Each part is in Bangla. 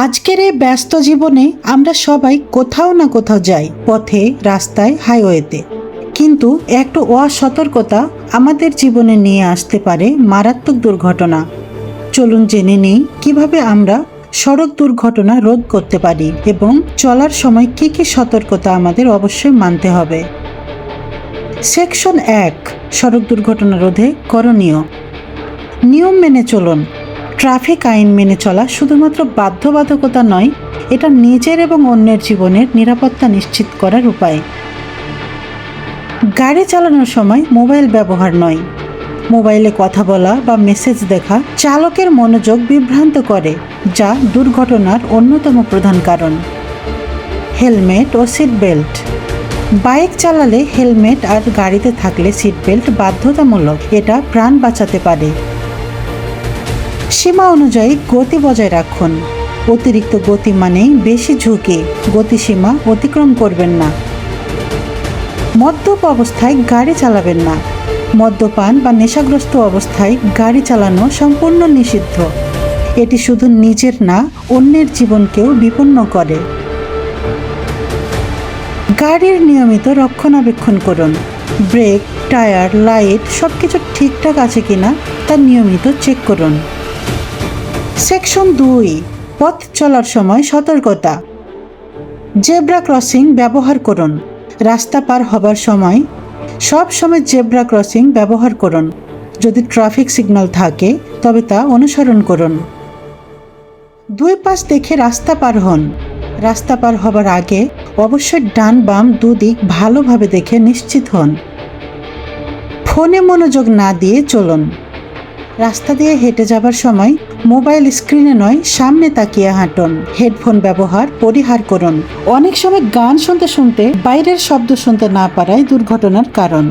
আজকের এই ব্যস্ত জীবনে আমরা সবাই কোথাও না কোথাও যাই, পথে, রাস্তায়, হাইওয়েতে। কিন্তু একটু অসতর্কতা আমাদের জীবনে নিয়ে আসতে পারে মারাত্মক দুর্ঘটনা। চলুন জেনে নিই কিভাবে আমরা সড়ক দুর্ঘটনা রোধ করতে পারি এবং চলার সময় কি কি সতর্কতা আমাদের অবশ্যই মানতে হবে। সেকশন 1, সড়ক দুর্ঘটনা রোধে করণীয়। নিয়ম মেনে চলুন। ট্রাফিক আইন মেনে চলা শুধুমাত্র বাধ্যবাধকতা নয়, এটা নিজের এবং অন্যের জীবনের নিরাপত্তা নিশ্চিত করার উপায়। গাড়ি চালানোর সময় মোবাইল ব্যবহার নয়। মোবাইলে কথা বলা বা মেসেজ দেখা চালকের মনোযোগ বিভ্রান্ত করে, যা দুর্ঘটনার অন্যতম প্রধান কারণ। হেলমেট ও সিট বেল্ট। বাইক চালালে হেলমেট আর গাড়িতে থাকলে সিট বেল্ট বাধ্যতামূলক, এটা প্রাণ বাঁচাতে পারে। সীমা অনুযায়ী গতি বজায় রাখুন। অতিরিক্ত গতি মানেই বেশি ঝুঁকি, গতিসীমা অতিক্রম করবেন না। মদ্যপ অবস্থায় গাড়ি চালাবেন না। মদ্যপান বা নেশাগ্রস্ত অবস্থায় গাড়ি চালানো সম্পূর্ণ নিষিদ্ধ। এটি শুধু নিজের না, অন্যের জীবনকেও বিপন্ন করে। গাড়ির নিয়মিত রক্ষণাবেক্ষণ করুন। ব্রেক, টায়ার, লাইট সবকিছু ঠিকঠাক আছে কিনা তা নিয়মিত চেক করুন। সেকশন 2, পথ চলার সময় সতর্কতা। জেব্রা ক্রসিং ব্যবহার করুন। রাস্তা পার হবার সময় সব সময় জেব্রা ক্রসিং ব্যবহার করুন। যদি ট্রাফিক সিগন্যাল থাকে তবে তা অনুসরণ করুন। দুই পাশ দেখে রাস্তা পার হন। রাস্তা পার হবার আগে অবশ্যই ডান বাম দুদিক ভালোভাবে দেখে নিশ্চিত হন। ফোনে মনোযোগ না দিয়ে চলুন। রাস্তা দিয়ে হেঁটে যাবার সময় মোবাইল স্ক্রিনে নয়, সামনে তাকিয়ে হাঁটুন। হেডফোন ব্যবহার পরিহার করুন। অনেক সময় গান শুনতে শুনতে বাইরের শব্দ শুনতে না পারাই দুর্ঘটনার কারণ।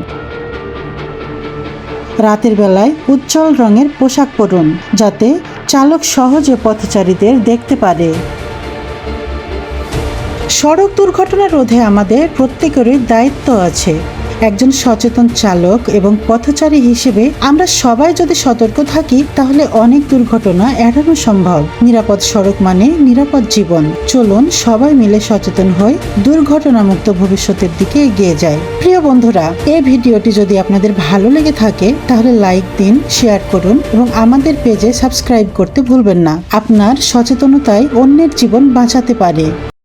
রাতের বেলায় উজ্জ্বল রঙের পোশাক পরুন, যাতে চালক সহজে পথচারীদের দেখতে পারে। সড়ক দুর্ঘটনা রোধে আমাদের প্রত্যেকেরই দায়িত্ব আছে। একজন সচেতন চালক এবং পথচারী হিসেবে আমরা সবাই যদি সতর্ক থাকি, তাহলে অনেক দুর্ঘটনা এড়ানো সম্ভব। নিরাপদ সড়ক মানে নিরাপদ জীবন। চলুন সবাই মিলে সচেতন হই, দুর্ঘটনামুক্ত ভবিষ্যতের দিকে এগিয়ে যাই। প্রিয় বন্ধুরা, এই ভিডিওটি যদি আপনাদের ভালো লেগে থাকে তাহলে লাইক দিন, শেয়ার করুন এবং আমাদের পেজে সাবস্ক্রাইব করতে ভুলবেন না। আপনার সচেতনতাই অন্যের জীবন বাঁচাতে পারে।